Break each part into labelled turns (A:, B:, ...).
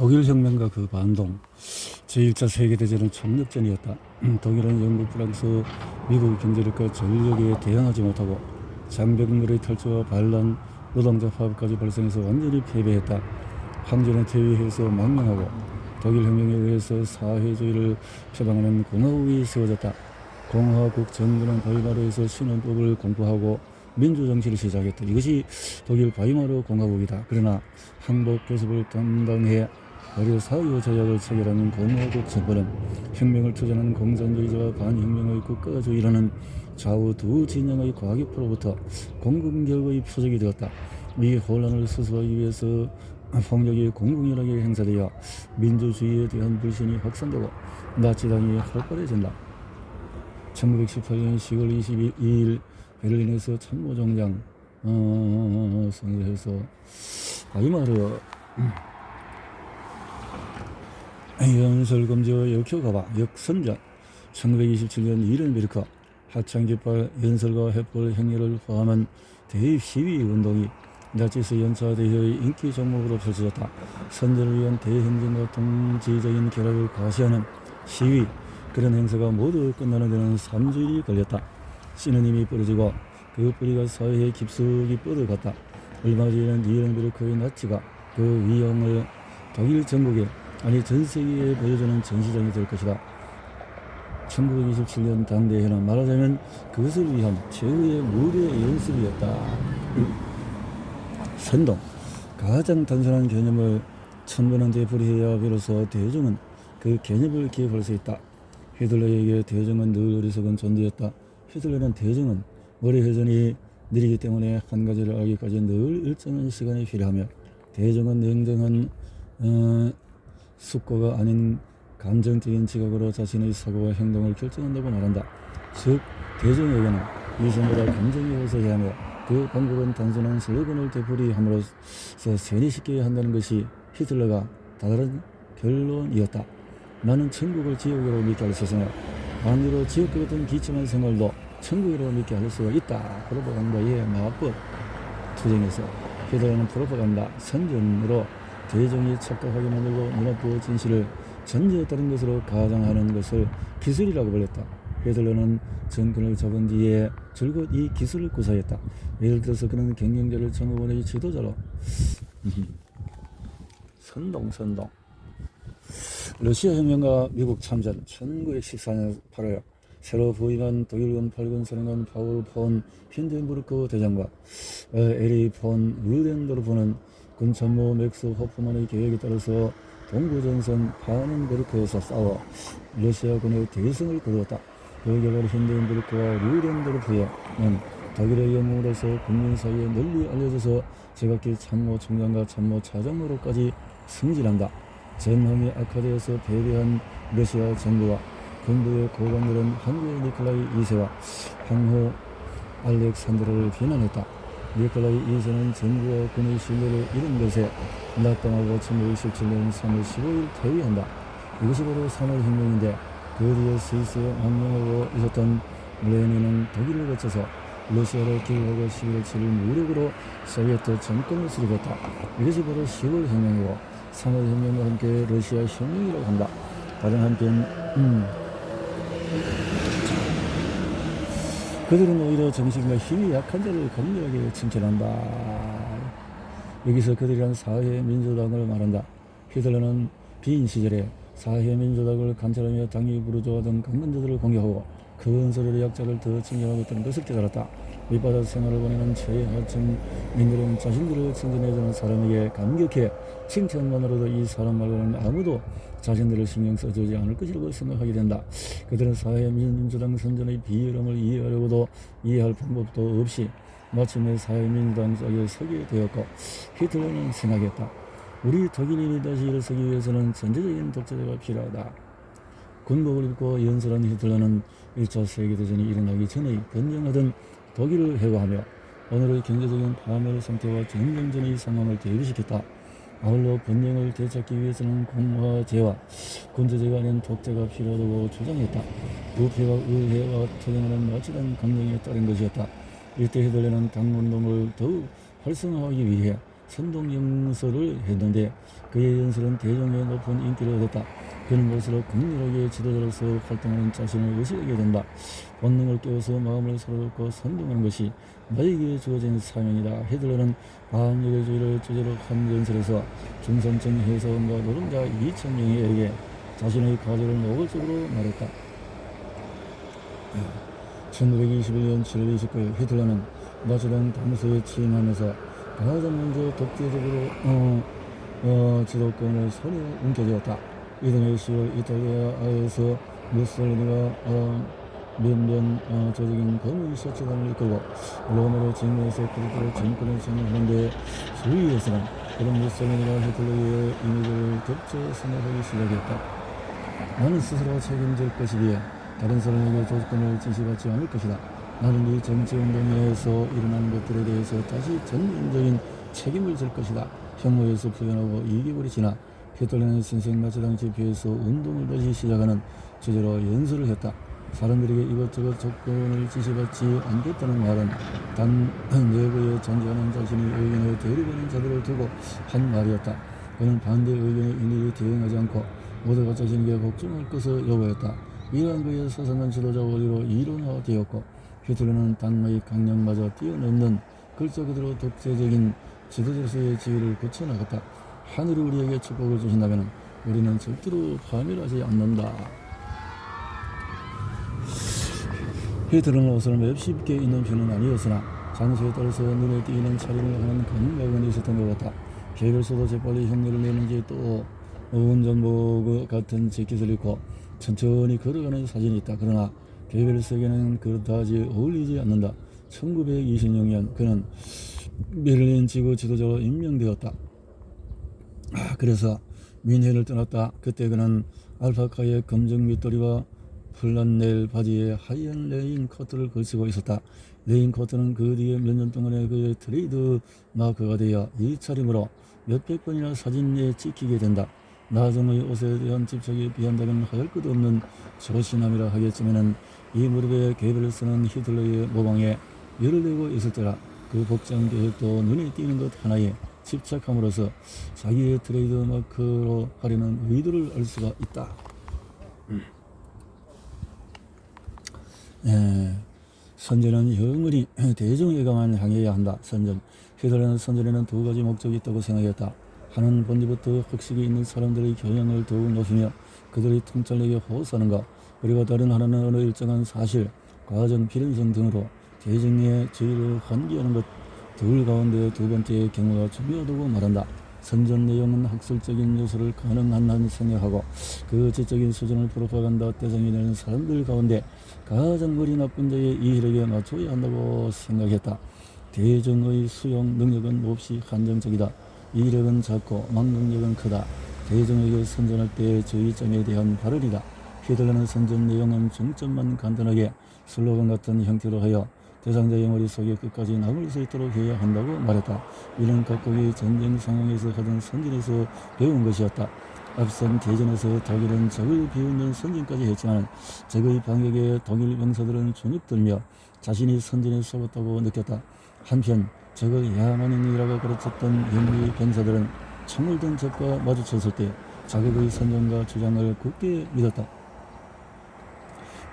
A: 독일 혁명과 그 반동. 제1차 세계대전은 총력전이었다. 독일은 영국, 프랑스, 미국 경제력과 전력에 대항하지 못하고 장벽물의 탈주와 반란, 노동자 파업까지 발생해서 완전히 패배했다. 황제는 퇴위해서 망명하고 독일 혁명에 의해서 사회주의를 표방하는 공화국이 세워졌다. 공화국 정부는 바이마르에서 신헌법을 공부하고 민주정치를 시작했다. 이것이 독일 바이마르 공화국이다. 그러나 항복 교섭을 담당해 버르사유 조약을 체결하는 공화국 정부는 혁명을 투쟁하는 공산주의자와 반혁명의 국가주의라는 좌우 두 진영의 과격포로부터 공공격의 표적이 되었다. 이 혼란을 수습하기 위해서 폭력이 공공연하게 행사되어 민주주의에 대한 불신이 확산되고 나치당이 활발해진다. 1918년 10월 22일 베를린에서 참모총장 선거에서 바이마르 연설금지와 역효과방 역선전 1927년 이른베르크 하창깃발 연설과 횃불 행렬을 포함한 대입 시위 운동이 나치스 연차대회의 인기 종목으로 펼쳐졌다. 선전을 위한 대행진과 통치적인 결합을 과시하는 시위, 그런 행사가 모두 끝나는 데는 3주일이 걸렸다. 씨는 이미 뿌려지고 그 뿌리가 사회에 깊숙이 뻗어갔다. 얼마 뒤에는 니른베르크의 나치가 그 위험을 독일 전국에, 아니 전 세계에 보여주는 전시장이 될 것이다. 1927년 당대회는 말하자면 그것을 위한 최후의 무대 연습이었다. 선동, 가장 단순한 개념을 천번은 되풀이해야 비로소 대중은 그 개념을 기억할 수 있다. 히틀러에게 대중은 늘 어리석은 존재였다. 히틀러는 대중은 머리 회전이 느리기 때문에 한 가지를 알기까지 늘 일정한 시간이 필요하며, 대중은 냉정한 숙고가 아닌 감정적인 지각으로 자신의 사고와 행동을 결정한다고 말한다. 즉 대중에게는 이성보다 감정이 우세해야 하며 그 방법은 단순한 슬로건을 되풀이함으로써 세뇌시켜야 한다는 것이 히틀러가 다른 결론이었다. 나는 천국을 지옥으로 믿게 할 세상에, 반대로 지옥과 같은 기침한 생활도 천국으로 믿게 할 수가 있다. 프로파간다의 마법 투쟁에서 히틀러는 프로파간다 선전으로 대중이 착각하게 만들고 눈앞의 진실을 전혀 다른 것으로 가장하는 것을 기술이라고 불렸다. 히틀러는 정권을 잡은 뒤에 줄곧 이 기술을 구사했다. 예를 들어서 그는 경영자를 정의원의 지도자로 선동 러시아 혁명과 미국 참전 1914년 8월 새로 부임한 독일군 8군 사령관 파울 폰 힌덴부르크 대장과 에리 폰 루덴도르프는 군 참모 맥스 호프만의 계획에 따라서 동부전선 파넨베르크에서 싸워 러시아군의 대승을 거두었다. 그 결과 힌덴부르크와 루덴도르프는 독일의 영웅으로서 국민 사이에 널리 알려져서 제각기 참모총장과 참모차장으로까지 승진한다. 전황이 악화되어서 패배한 러시아 정부와 군부의 고관들은 한국의 니콜라이 2세와 황후 알렉산드라를 비난했다. 니콜라이 2세는 정부와 군의 신뢰를 잃은 것에 낙담하고 1927년 3월 15일 퇴위한다. 이것이 바로 3월 혁명인데, 그 뒤에 스위스에 망명하고 있었던 레닌은 독일을 거쳐서 러시아를 기획하고 11월 7일 무력으로 소비에트 정권을 수립했다. 이것이 바로 10월 혁명이고 3월 혁명과 함께 러시아 혁명이라고 한다. 다른 한편 그들은 오히려 정신과 힘이 약한 자를 격렬하게 칭찬한다. 여기서 그들이란 사회민주당을 말한다. 히틀러는 빈 시절에 사회민주당을 관찰하며 당이 부르주아던 강간자들을 공격하고 큰 소리로 약자를 더 칭찬하고 것을 깨달았다. 밑바닥 생활을 보내는 최하층 민들은 자신들을 칭찬해주는 사람에게 감격해 칭찬만으로도 이 사람 말고는 아무도 자신들을 신경 써주지 않을 것이라고 생각하게 된다. 그들은 사회민주당 선전의 비열함을 이해하려고도 이해할 방법도 없이 마침내 사회민주당 쪽에 서게 되었고, 히틀러는 생각했다. 우리 독일인이 다시 일어서기 위해서는 전제적인 독재자가 필요하다. 군복을 입고 연설한 히틀러는 1차 세계대전이 일어나기 전에 번영하던 독일을 회고하며 오늘의 경제적인 파멸 상태와 전쟁전의 상황을 대비시켰다. 아울러 번영을 되찾기 위해서는 공화제와 군주제가 아닌 독재가 필요하다고 주장했다. 부패와 의회와 투쟁하는 나치당 강령에 따른 것이었다. 이때 히틀러는 당운동을 더욱 활성화하기 위해 선동영서를 했는데 그의 연설은 대중의 높은 인기를 얻었다. 그는 모습으로 극렬하게 지도자로서 활동하는 자신을 의식하게 된다. 본능을 깨워서 마음을 사로잡고 선동하는 것이 너에게 주어진 사명이다. 히틀러는 반유대주의를 주제로 한 연설에서 중산층 회사원과 노동자 2,000명에게 자신의 가족을 노골적으로 말했다. 1921년 7월 29일 히틀러는 나치당 당서에 취임하면서 가장 먼저 독재적으로 지도권을 손에 옮겨주었다. 이듬해 10월 이탈리아에서 무솔리니가 면면 검은 셔츠단을 이끌고 로마로 직무해서 그리스도 정권을 장악하는데 주위에서는 그런 무솔리니가 히틀러의 이미지를 겹쳐 생각하기 시작했다. 나는 스스로 책임질 것이기에 다른 사람에게 조건을 지시받지 않을 것이다. 나는 이 정치운동에서 일어난 것들에 대해서 다시 전면적인 책임을 질 것이다. 혐오에서 풀려나고 2개월이 지나 히틀러는 신생 나치당 집회에서 운동을 다시 시작하는 주제로 연설을 했다. 사람들에게 이것저것 조건을 지시받지 않겠다는 말은 당 내부에 존재하는 자신의 의견에 대립하는 자들을 두고 한 말이었다. 그는 반대 의견에 일일이 대응하지 않고 모두가 자신에게 복종할 것을 요구했다. 이러한 그의 사상은 지도자 원리로 이론화되었고 히틀러는 당의 강령마저 뛰어넘는 글자 그대로 독재적인 지도자로서의 지위를 굳혀나갔다. 하늘이 우리에게 축복을 주신다면 우리는 절대로 파멸하지 않는다. 히틀러는 옷을 맵시 입게 있는 편은 아니었으나 장소에 따라서 눈에 띄는 차림을 하는 감각은 있었던 것 같다. 개별소도 재빨리 흉내를 내는지 또 운전복 같은 재킷을 입고 천천히 걸어가는 사진이 있다. 그러나 개별석에는 그다지 어울리지 않는다. 1926년 그는 베를린 지구 지도자로 임명되었다. 그래서 뮌헨을 떠났다. 그때 그는 알파카의 검정 밑도리와 플란넬 바지에 하얀 레인 코트를 걸치고 있었다. 레인 코트는 그 뒤에 몇 년 동안의 그의 트레이드 마크가 되어 이 차림으로 몇백 번이나 사진에 찍히게 된다. 나중의 옷에 대한 집착에 비한다면 하할 것 없는 조신함이라 하겠지만은 이 무릎에 개별을 쓰는 히틀러의 모방에 열을 내고 있을 때라 그 복장 계획도 눈에 띄는 것 하나에 집착함으로써 자기의 트레이드 마크로 하려는 의도를 알 수가 있다. 선전은 영원히 대중에게만 향해야 한다. 선전. 히틀러는 선전에는 두 가지 목적이 있다고 생각했다. 하나는 본디부터 학식이 있는 사람들의 교양을 더욱 높이며 그들의 통찰력에 호소하는 것, 그리고 다른 하나는 어느 일정한 사실, 과정, 필연성 등으로 대중의 주의를 환기하는 것. 둘 가운데 두 번째의 경우가 중요하다고 말한다. 선전 내용은 학술적인 요소를 가능한 한 생략하고 그 지적인 수준을 프로파간다 대상이 되는 사람들 가운데 가장 머리 나쁜 자의 이익에 맞춰야 한다고 생각했다. 대중의 수용 능력은 몹시 한정적이다. 이력은 작고 망명력은 크다. 대중에게 선전할 때의 주의점에 대한 발언이다. 히틀러는 선전 내용은 중점만 간단하게 슬로건 같은 형태로 하여 대상자의 머릿속에 끝까지 남을 수 있도록 해야 한다고 말했다. 이는 각국이 전쟁 상황에서 하던 선전에서 배운 것이었다. 앞선 대전에서 독일은 적을 비웃는 선전까지 했지만 적의 방역에 독일 병사들은 주눅들며 자신이 선전에 속았다고 느꼈다. 한편 적을 야만인이라고 가르쳤던 영미 병사들은 총을 든 적과 마주쳤을 때 자국의 선전과 주장을 굳게 믿었다.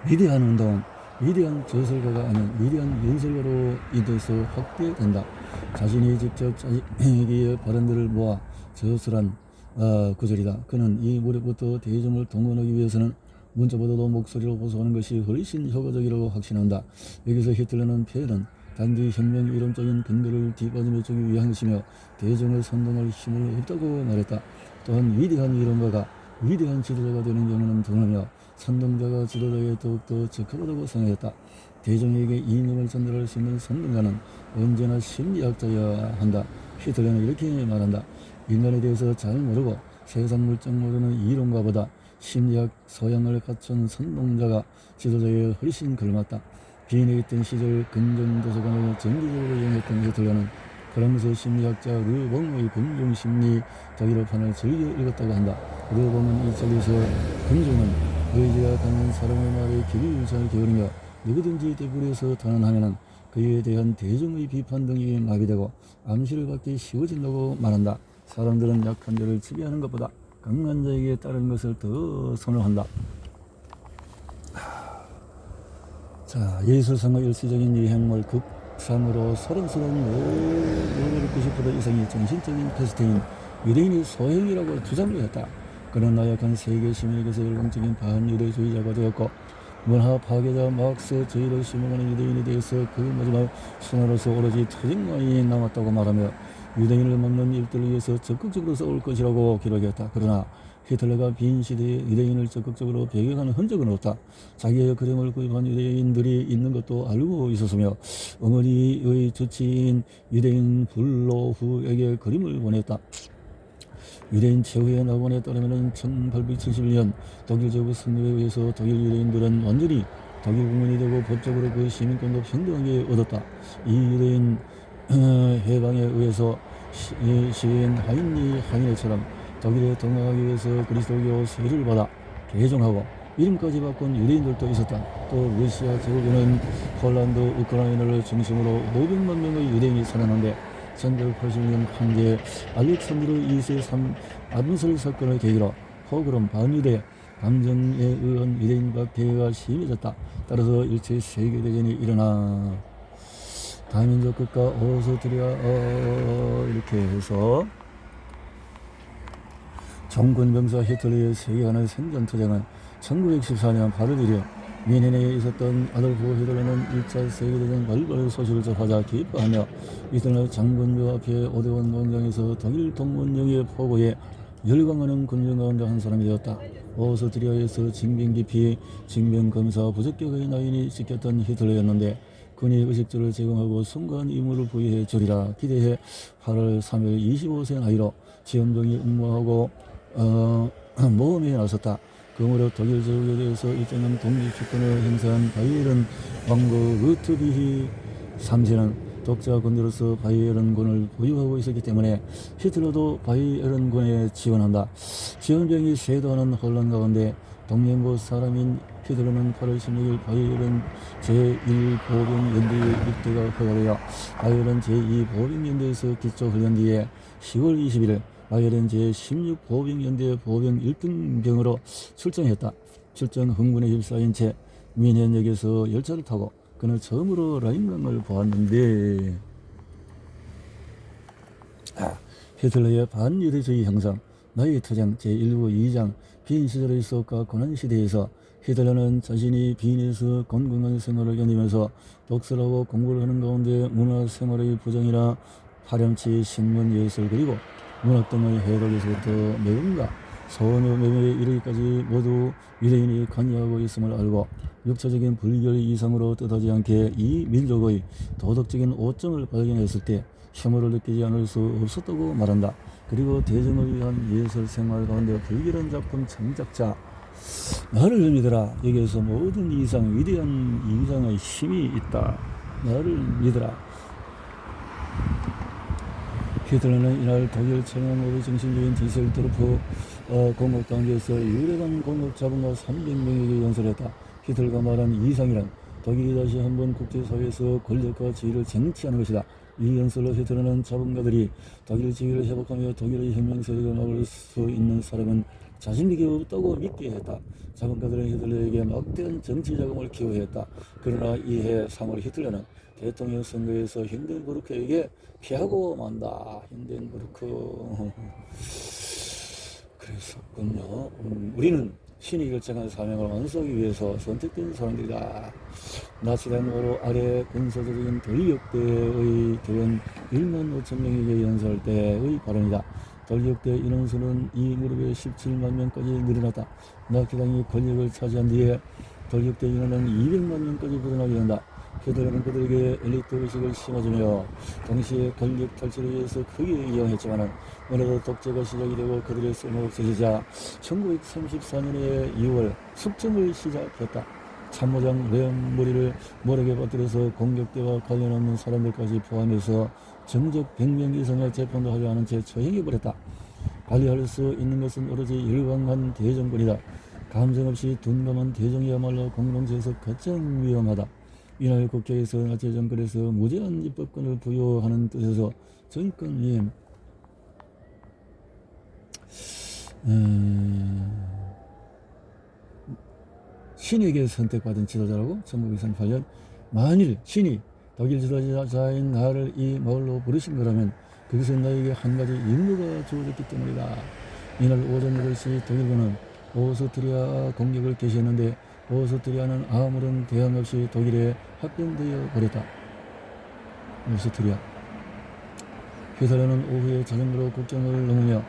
A: 위대한 운동은 위대한 저술가가 아닌 위대한 연설가로 인해서 확대된다. 자신이 직접 자기의 발언들을 모아 저술한 구절이다. 그는 이 무렵부터 대중을 동원하기 위해서는 문자보다도 목소리로 호소하는 것이 훨씬 효과적이라고 확신한다. 여기서 히틀러는 표현은 단지 혁명 이론적인 근거를 뒷받침해주기 위한 것이며 대중을 선동할 힘을 없다고 말했다. 또한 위대한 이론가가 위대한 지도자가 되는 경우는 드물며 선동자가 지도자에 더욱더 적합하다고 생각했다. 대중에게 이념을 전달할 수 있는 선동가는 언제나 심리학자여야 한다. 히틀러는 이렇게 말한다. 인간에 대해서 잘 모르고 세상 물정 모르는 이론가보다 심리학 소양을 갖춘 선동자가 지도자에 훨씬 걸맞다. 비인에 있던 시절 근정도서관을 정기적으로 이용했던 히틀러는 프랑스 심리학자 르봉의 군중심리 독일어판을 즐겨 읽었다고 한다. 르봉은 이 책에서 군중은 의지가 강한 사람의 말에 귀를 잘 기울이며 누구든지 되부려서 단언하면 그에 대한 대중의 비판 등이 마비되고 암시를 받기 쉬워진다고 말한다. 사람들은 약한 자를 지배하는 것보다 강한 자에게 따르는 것을 더 선호한다. 자, 예술상의 일시적인 이 행물 극상으로 소란스러운 노벨 90% 이상이 정신적인 테스트인 유대인의 소행이라고 주장을 했다. 그는 나약한 세계 시민에게서 열광적인 반유대주의자가 되었고 문화 파괴자 막스주의를 심어가는 유대인에 대해서 그 마지막 순환으로서 오로지 투쟁만이 남았다고 말하며 유대인을 막는 일들을 위해서 적극적으로 싸울 것이라고 기록했다. 그러나 히틀러가 빈 시대에 유대인을 적극적으로 배격하는 흔적은 없다. 자기의 그림을 구입한 유대인들이 있는 것도 알고 있었으며 어머니의 주치인 유대인 블로후에게 그림을 보냈다. 유대인 최후의 낙원에 따르면 1871년 독일 제국 승리에 의해서 독일 유대인들은 완전히 독일 국민이 되고 법적으로 그 시민권도 평등하게 얻었다. 이 유대인 해방에 의해서 시인 하이네처럼 독일에 동행하기 위해서 그리스도교 세례를 받아 개종하고 이름까지 바꾼 유대인들도 있었다. 또 러시아 제국에는 폴란드, 우크라이나를 중심으로 500만 명의 유대인이 살았는데 1980년 황제 알렉산드르 2세 암살 사건을 계기로 포그롬 반유대 감정에 의한 유대인 박해가 심해졌다. 따라서 일제 세계대전이 일어나 다민족 국가 오스트리아 이렇게 해서 정권병사 히틀러의 세계관의 생존투쟁은 1914년 8월 1일 뮌헨에 있었던 아돌프 히틀러는 1차 세계대전 발발 소식을 접하자 기뻐하며 이튿날 장군교 앞에 오대원 광장에서 독일 동문령의 포고에 열광하는 군중 가운데 한 사람이 되었다. 오스트리아에서 징병 기피, 징병 검사 부적격의 나인이 지켰던 히틀러였는데 군이 의식주를 제공하고 순간 임무를 부여해 주리라 기대해 8월 3일 25세 나이로 지원병이 응모하고 모험에 나섰다. 그 무렵 독일 제국에 대해서 일정한 독립 주권을 행사한 바이에른 왕국 루트비히 3세는 독자 군대로서 바이에른군을 보유하고 있었기 때문에 히틀러도 바이에른군에 지원한다. 지원병이 쇄도하는 혼란 가운데 동맹국 사람인 히틀러는 8월 16일 바이에른 제1보병연대의 입대가 허가되어 바이에른 제2보병연대에서 기초훈련 뒤에 10월 21일 바이에른 제16보병연대 보병 1등병으로 출정했다. 출정 흥분에 휩싸인 채 뮌헨역에서 열차를 타고 그는 처음으로 라인강을 보았는데 히틀러의 반유대주의 형성 나의 투쟁 제1부 2장 빈 시절의 수업과 고난시대에서 히틀러는 자신이 빈에서 건강한 생활을 견디면서 독서하고 공부를 하는 가운데 문화생활의 부정이나 파렴치 신문 예술 그리고 문학 등의 해독에서부터 매음과 소녀 매매에 이르기까지 모두 유대인이 관여하고 있음을 알고 육체적인 불결 이상으로 뜻하지 않게 이 민족의 도덕적인 오점을 발견했을 때 혐오를 느끼지 않을 수 없었다고 말한다. 그리고 대중을 위한 예술 생활 가운데 불길한 작품 창작자 나를 믿어라. 여기에서 모든 이상 위대한 이상의 힘이 있다. 나를 믿어라. 히틀러는 이날 독일 천황으로 정신적인 디셀도르프 공업단지에서 유래간 공업 자본가 300명에게 연설했다. 히틀러가 말한 이상이란 독일이 다시 한번 국제사회에서 권력과 지위를 쟁취하는 것이다. 이 연설로 히틀러는 자본가들이 독일 지위를 회복하며 독일의 혁명 세력을 막을 수 있는 사람은 자신에게 없다고 믿게 했다. 자본가들은 히틀러에게 막대한 정치 자금을 기여했다. 그러나 이해 3월 히틀러는 대통령 선거에서 힌덴부르크에게 피하고 만다. 힌덴부르크 그랬었군요. 우리는 신이 결정한 사명을 완수하기 위해서 선택된 사람들이다. 나치 당으로 아래 군사적인 돌격대의 교원 1만 5천 명에게 연설할 때의 발언이다. 돌격대 인원수는 이 무렵에 17만 명까지 늘어났다. 나치당이 권력을 차지한 뒤에 돌격대 인원은 200만 명까지 불어나게 된다. 히틀러는 그들에게 엘리트 의식을 심어주며 동시에 권력 탈취를 위해서 크게 이용했지만 어느덧 독재가 시작이 되고 그들의 쓸모없어지자 1934년의 2월 숙청을 시작했다. 참모장 레옹머리를 모락에 빠뜨려서 공격대와 관련 없는 사람들까지 포함해서 정적 100명 이상의 재판도 하지 않은 채 처형해버렸다. 관리할 수 있는 것은 오로지 열광한 대정권이다. 감정 없이 둔감한 대정이야말로 공동체에서 가장 위험하다. 이날 국회에서 나치 정권에서 무제한 입법권을 부여하는 뜻에서 정권이 신에게 선택받은 지도자라고 1938년 만일 신이 독일 지도자인 나를 이 마을로 부르신 거라면 그것은 나에게 한 가지 임무가 주어졌기 때문이다. 이날 오전 8시 독일군은 오스트리아 공격을 개시했는데 오스트리아는 아무런 대항 없이 독일에 합병되어 버렸다. 오스트리아 히틀러는 오후에 자전거로 국경을 넘으며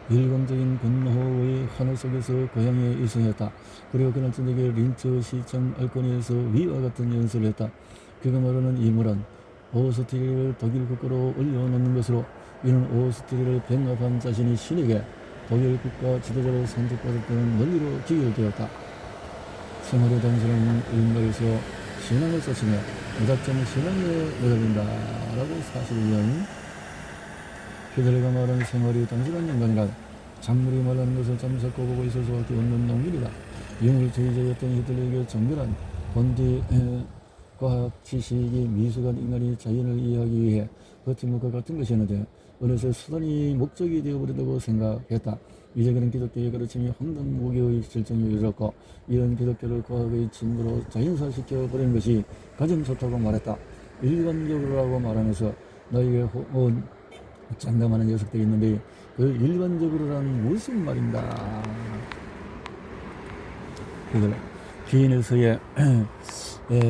A: 일방적인 분노의 하늘 속에서 고향에 일성했다. 그리고 그날 저녁에 린츠 시청 알코니에서 위와 같은 연설을 했다. 그가 말하는 인물은 오스트리아를 독일 국가로 올려놓는 것으로 이는 오스트리아를 병합한 자신이 신에게 독일 국가 지도자로 선택받았다는 논리로 기결되었다. 생활의 당신은 일말에서 신앙을 쏟으며 무작정 신앙에 매달린다 라고 41년 히틀러가 말한 생활이 단순한 인간이란 작물이 말하는 것을 잠자코 보고 있을 수밖에 없는 농민이다. 유물주의자였던 히틀러에게 정결한 본디 과학 지식이 미숙한 인간이 자연을 이해하기 위해 버팀목과 같은 것이었는데 어느새 수단이 목적이 되어버린다고 생각했다. 이제 그는 기독교의 가르침이 황당무계의 실정에 이르렀고 이런 기독교를 과학의 친구로 자연사시켜버리는 것이 가장 좋다고 말했다. 일반적으로라고 말하면서 너에게 장담하는 녀석들이 있는데 그 일반적으로란 무슨 말인가. 비인에서의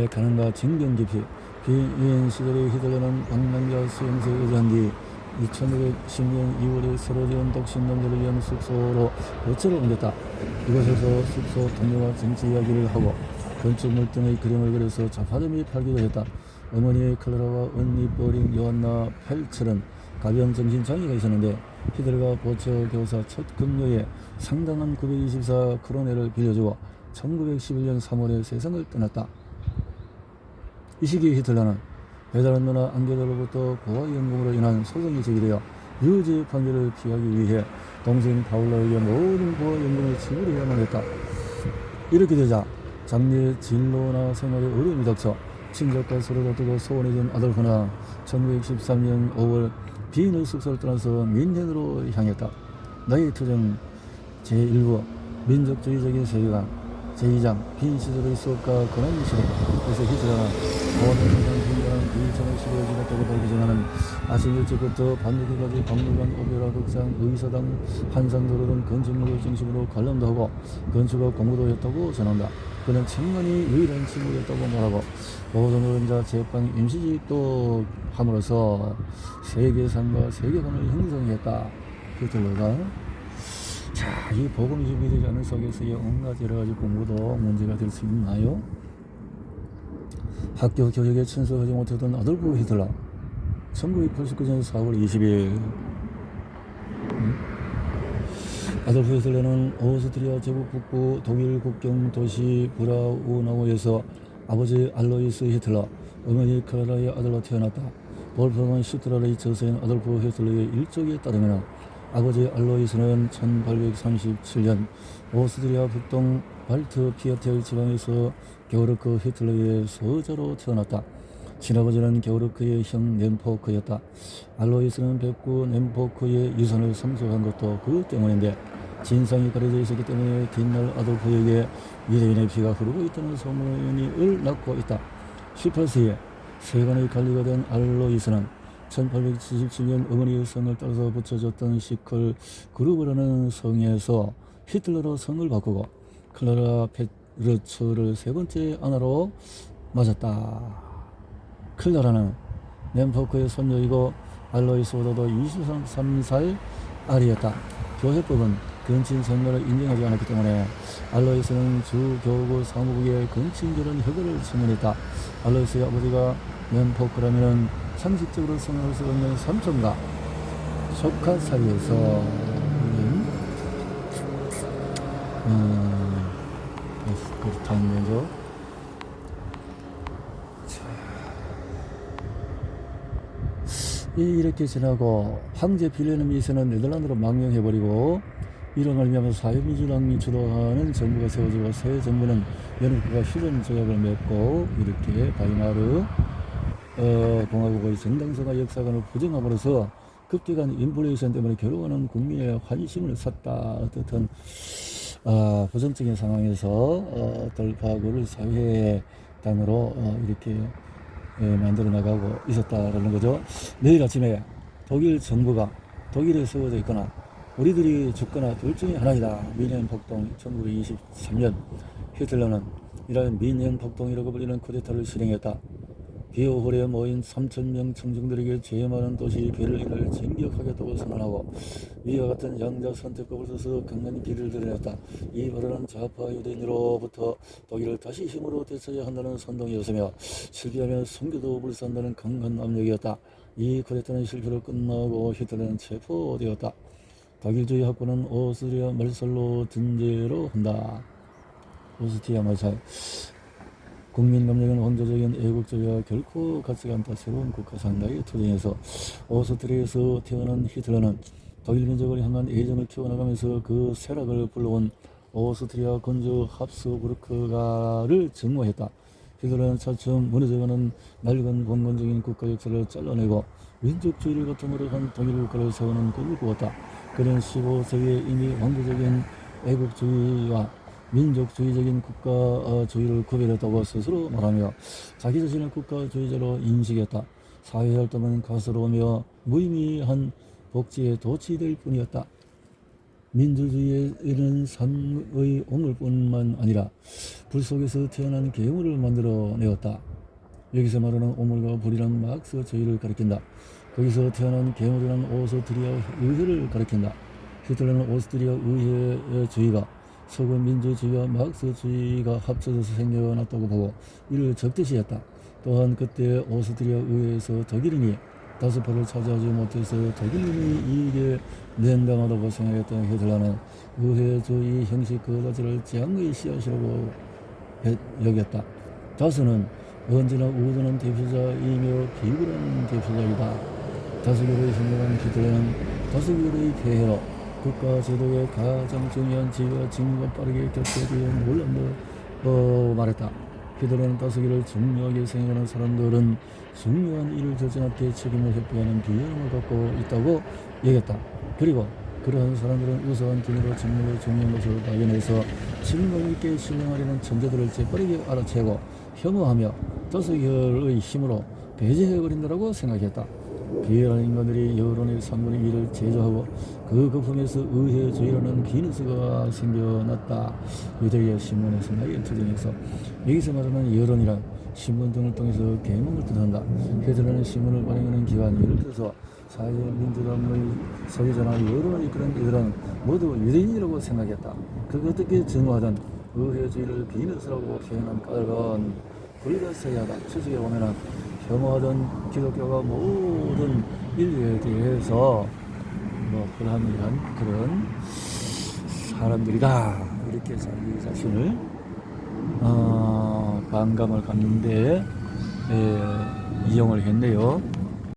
A: 가난과 정경 깊이 비인 시절의 히틀러는 방랑자 수용소에 의지한 뒤 1910년 2월에 새로 지은 독신남자를 위한 숙소로 거처를 옮겼다. 이곳에서 숙소 동료와 정치 이야기를 하고 건축물 등의 그림을 그려서 잡화점이 팔기도 했다. 어머니의 클라라와 언니 버링 요한나 펠츠는 가벼운 정신장애가 있었는데 히틀러가 보처 교사 첫 급료에 상당한 924 크로네를 빌려주고 1911년 3월에 세상을 떠났다. 이 시기 히틀러는 배다른 누나 앙게라로부터 고아연금으로 인한 소송이 제기되어 유죄 판결을 피하기 위해 동생 파울라에게 모든 고아연금을 지불해야만 했다. 이렇게 되자 장래 진로나 생활에 어려움이 닥쳐 친족과 서로 다투고 소원해진 아돌프는 1913년 5월 비인의 숙소를 떠나서 민헨으로 향했다. 나의 투정 제1부 민족주의적인 세계관 제2장 빈 시절의 수업과 권한이 싫어. 그래서 히틀러는 모든 세상 빈관한 비전을 시도해주겠다고 밝히 전하는 아침 일찍부터 밤늦게까지 박물관, 오페라, 극장, 의사당, 한산도로 등 건축물을 중심으로 관람도 하고 건축학 공부도 했다고 전한다. 그는 청년이 유일한 친구였다고 말하고 모든 노동자 제빵 임시직도 함으로써 세계상과 세계관을 형성했다. 히틀러가 자, 이 복음이 준비되지 않은 속에서의 온갖 여러가지 공부도 문제가 될 수 있나요? 학교 교육에 참석하지 못했던 아돌프 히틀러 1989년 4월 20일 아돌프 히틀러는 오스트리아 제국 북부 독일 국경 도시 브라우나우에서 아버지 알로이스 히틀러, 어머니 클라라의 아들로 태어났다. 볼프만 슈트라의 저서인 아돌프 히틀러의 일족에 따르면 아버지 알로이스는 1837년 오스트리아 북동 발트 피아텔 지방에서 게오르크 히틀러의 소자로 태어났다. 친아버지는 게오르크의 형 넴포크였다. 알로이스는 백구 넴포크의 유산을 상속한 것도 그 때문인데 진상이 가려져 있었기 때문에 뒷날 아돌프에게 유대인의 피가 흐르고 있다는 소문을 낳고 있다. 18세에 세관의 관리가 된 알로이스는 1877년 어머니의 성을 따라서 붙여졌던 시클 그루브라는 성에서 히틀러로 성을 바꾸고 클라라 페르츠를 세 번째 아내로 맞았다. 클라라는 넴포크의 손녀이고 알로이스보다도 23살 아래였다. 교회법은 건친 성녀를 인정하지 않았기 때문에 알로이스는 주 교구 사무국의 건친결혼 허가를 청원했다. 알로이스의 아버지가 넴포크라면 상식적으로 성을 수 없는 삼촌과 조카 사이에서 그렇다는 거죠. 이렇게 지나고 황제 빌레헴 2세는 네덜란드로 망명해버리고 이로 말미암아 사회민주당이 주도하는 정부가 세워지고 새 정부는 연합국과 휴전 조약을 맺고 이렇게 바이마르 공화국의 정당성과 역사관을 부정함으로써 급격한 인플레이션 때문에 괴로워하는 국민의 환심을 샀다. 어떻든 부정적인 상황에서 돌파구를 사회당으로 이렇게 만들어 나가고 있었다라는 거죠. 내일 아침에 독일 정부가 독일에 세워져 있거나 우리들이 죽거나 둘 중에 하나이다. 미넨 폭동 1923년 히틀러는 이런 미넨 폭동이라고 불리는 쿠데타를 실행했다. 비오홀에 모인 3,000명 청중들에게 죄 많은 도시 베를린을 진격하겠다고 선언하고 위와 같은 양자 선택법을 써서 강한 비를 드러냈다. 이 발언은 좌파 유대인으로부터 독일을 다시 힘으로 되찾아야 한다는 선동이었으며 실패하면 선교도 불사한다는 강한 압력이었다. 이 쿠데타는 실패로 끝나고 히틀러는 체포되었다. 독일주의 학군은 오스트리아 말살로 전제로 한다. 오스트리아 말살. 국민 감정은 왕조적인 애국주의와 결코 같지 않다. 새로운 국가 상당의 투쟁에서 오스트리아에서 태어난 히틀러는 독일 민족을 향한 애정을 키워나가면서 그 쇠락을 불러온 오스트리아 건조 합스부르크가를 증오했다. 히틀러는 차츰 무너져가는 낡은 봉건적인 국가 역사를 잘라내고 민족주의를 바탕으로 한 독일 국가를 세우는 꿈을 꾸었다. 그는 15세기에 이미 왕조적인 애국주의와 민족주의적인 국가주의를 구별했다고 스스로 말하며 자기 자신을 국가주의자로 인식했다. 사회활동은 가스로우며 무의미한 복지에 도취될 뿐이었다. 민주주의에는 삶의 오물뿐만 아니라 불 속에서 태어난 괴물을 만들어내었다. 여기서 말하는 오물과 불이란 막스주의를 가리킨다. 거기서 태어난 괴물이란 오스트리아 의회를 가리킨다. 히틀러는 오스트리아 의회주의가 서구 민주주의와 막스주의가 합쳐져서 생겨났다고 보고 이를 적대시했다. 또한 그때 오스트리아 의회에서 독일인이 다수표를 차지하지 못해서 독일인이 이익에 냉담하다고 생각했던 히틀러는 의회주의 형식 그 자체를 재앙의 씨앗이라고 여겼다. 다수는 언제나 우둔한 대표자이며 비굴한 대표자이다. 다수결의 성공한 히틀러는 다수결의 폐해로 국가 제도의 가장 중요한 지위와 직무가 빠르게 격퇴되어 놀랍다고 말했다. 히틀러는 다수결을 중요하게 생각하는 사람들은 중요한 일을 결정할 때 책임을 회피하는 비열함을 갖고 있다고 여겼다. 그리고 그러한 사람들은 우수한 기능으로 직무를 중요한 것을 발견해서 책임감 있게 실행하려는 천재들을 재빠르게 알아채고 혐오하며 다수결의 힘으로 배제해버린다고 생각했다. 비열한 인간들이 여론의 3분의 1을 제조하고 그 거품에서 의회주의라는 비즈니스가 생겨났다. 유대의 신문에서 나의 투쟁에서 여기서 말하는 여론이란 신문 등을 통해서 계몽을 뜻한다. 히틀러는 신문을 발행하는 기관, 예를 들어서 사회민주당의 서기자나 여론을 이끄는 이들은 모두 유대인이라고 생각했다. 그 어떻게 증오하던 의회주의를 비즈니스라고 표현한 까닭은 불가사의하다. 추측해 보면은 혐오하던 기독교가 모든 인류에 대해서 불합리한 그런 사람들이다. 이렇게 자기 자신을 반감을 갖는데 이용을 했네요.